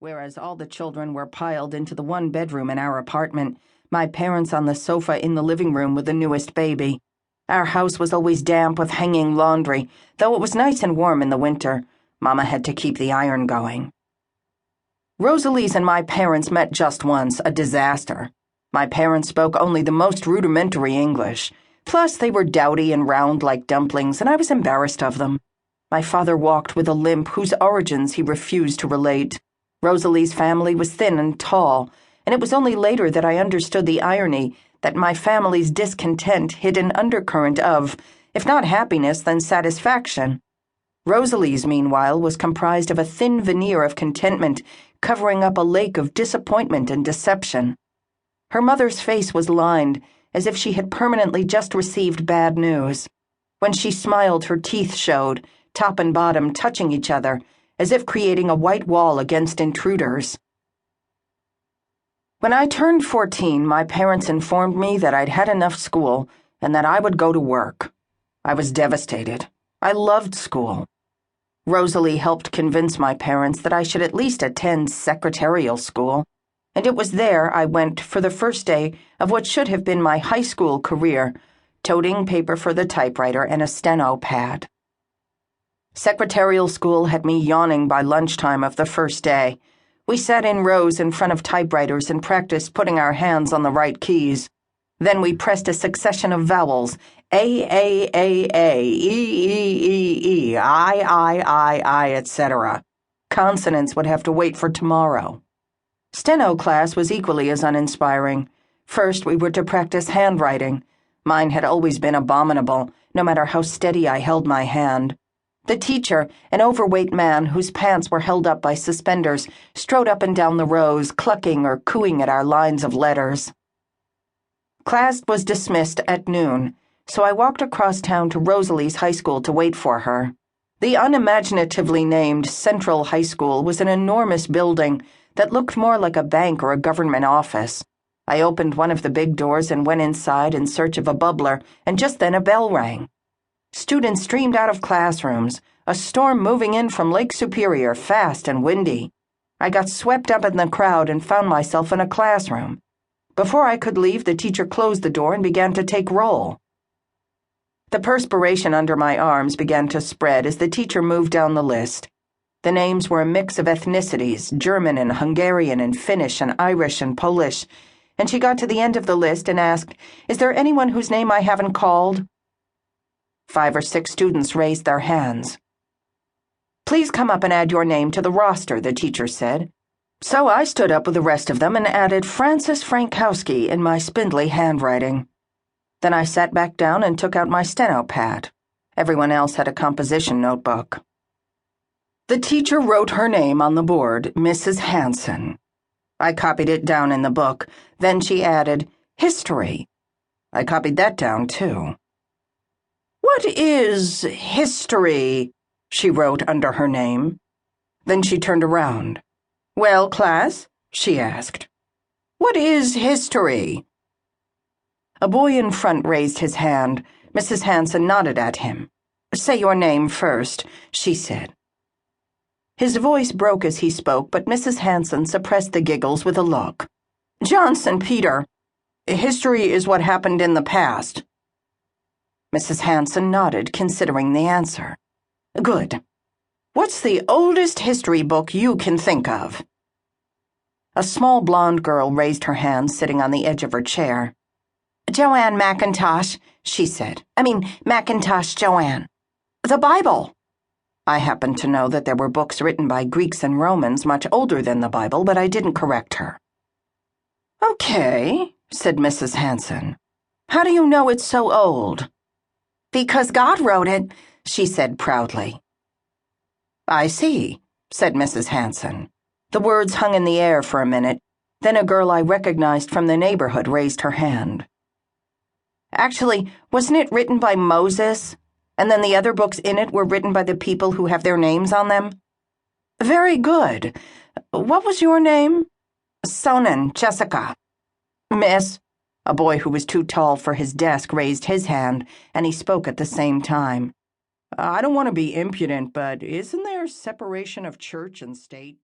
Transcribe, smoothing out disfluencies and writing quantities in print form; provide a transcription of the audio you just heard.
Whereas all the children were piled into the one bedroom in our apartment, my parents on the sofa in the living room with the newest baby. Our house was always damp with hanging laundry, though it was nice and warm in the winter. Mama had to keep the iron going. Rosalie's and my parents met just once, a disaster. My parents spoke only the most rudimentary English. Plus, they were dowdy and round like dumplings, and I was embarrassed of them. My father walked with a limp whose origins he refused to relate. Rosalie's family was thin and tall, and it was only later that I understood the irony that my family's discontent hid an undercurrent of, if not happiness, then satisfaction. Rosalie's, meanwhile, was comprised of a thin veneer of contentment covering up a lake of disappointment and deception. Her mother's face was lined, as if she had permanently just received bad news. When she smiled, her teeth showed, top and bottom touching each other, as if creating a white wall against intruders. When I turned 14, my parents informed me that I'd had enough school and that I would go to work. I was devastated. I loved school. Rosalie helped convince my parents that I should at least attend secretarial school, and it was there I went for the first day of what should have been my high school career, toting paper for the typewriter and a steno pad. Secretarial school had me yawning by lunchtime of the first day. We sat in rows in front of typewriters and practiced putting our hands on the right keys. Then we pressed a succession of vowels, A, E, I, etc. Consonants would have to wait for tomorrow. Steno class was equally as uninspiring. First, we were to practice handwriting. Mine had always been abominable, no matter how steady I held my hand. The teacher, an overweight man whose pants were held up by suspenders, strode up and down the rows, clucking or cooing at our lines of letters. Class was dismissed at noon, so I walked across town to Rosalie's high school to wait for her. The unimaginatively named Central High School was an enormous building that looked more like a bank or a government office. I opened one of the big doors and went inside in search of a bubbler, and just then a bell rang. Students streamed out of classrooms, a storm moving in from Lake Superior, fast and windy. I got swept up in the crowd and found myself in a classroom. Before I could leave, the teacher closed the door and began to take roll. The perspiration under my arms began to spread as the teacher moved down the list. The names were a mix of ethnicities, German and Hungarian and Finnish and Irish and Polish, and she got to the end of the list and asked, "Is there anyone whose name I haven't called?" 5 or 6 students raised their hands. "Please come up and add your name to the roster," the teacher said. So I stood up with the rest of them and added Frances Frankowski in my spindly handwriting. Then I sat back down and took out my steno pad. Everyone else had a composition notebook. The teacher wrote her name on the board, Mrs. Hanson. I copied it down in the book. Then she added, "History." I copied that down, too. "What is history?" she wrote under her name. Then she turned around. "Well, class?" she asked. "What is history?" A boy in front raised his hand. Mrs. Hanson nodded at him. "Say your name first," she said. His voice broke as he spoke, but Mrs. Hanson suppressed the giggles with a look. "Johnson, Peter. History is what happened in the past." Mrs. Hanson nodded, considering the answer. "Good. What's the oldest history book you can think of?" A small blonde girl raised her hand, sitting on the edge of her chair. "Joanne McIntosh," she said. "McIntosh Joanne. The Bible." I happened to know that there were books written by Greeks and Romans much older than the Bible, but I didn't correct her. "Okay," said Mrs. Hanson. "How do you know it's so old?" "Because God wrote it," she said proudly. "I see," said Mrs. Hanson. The words hung in the air for a minute. Then a girl I recognized from the neighborhood raised her hand. "Actually, wasn't it written by Moses? And then the other books in it were written by the people who have their names on them?" "Very good. What was your name?" "Sonnen, Jessica." "Miss," a boy who was too tall for his desk raised his hand, and he spoke at the same time. "I don't want to be impudent, but isn't there separation of church and state?"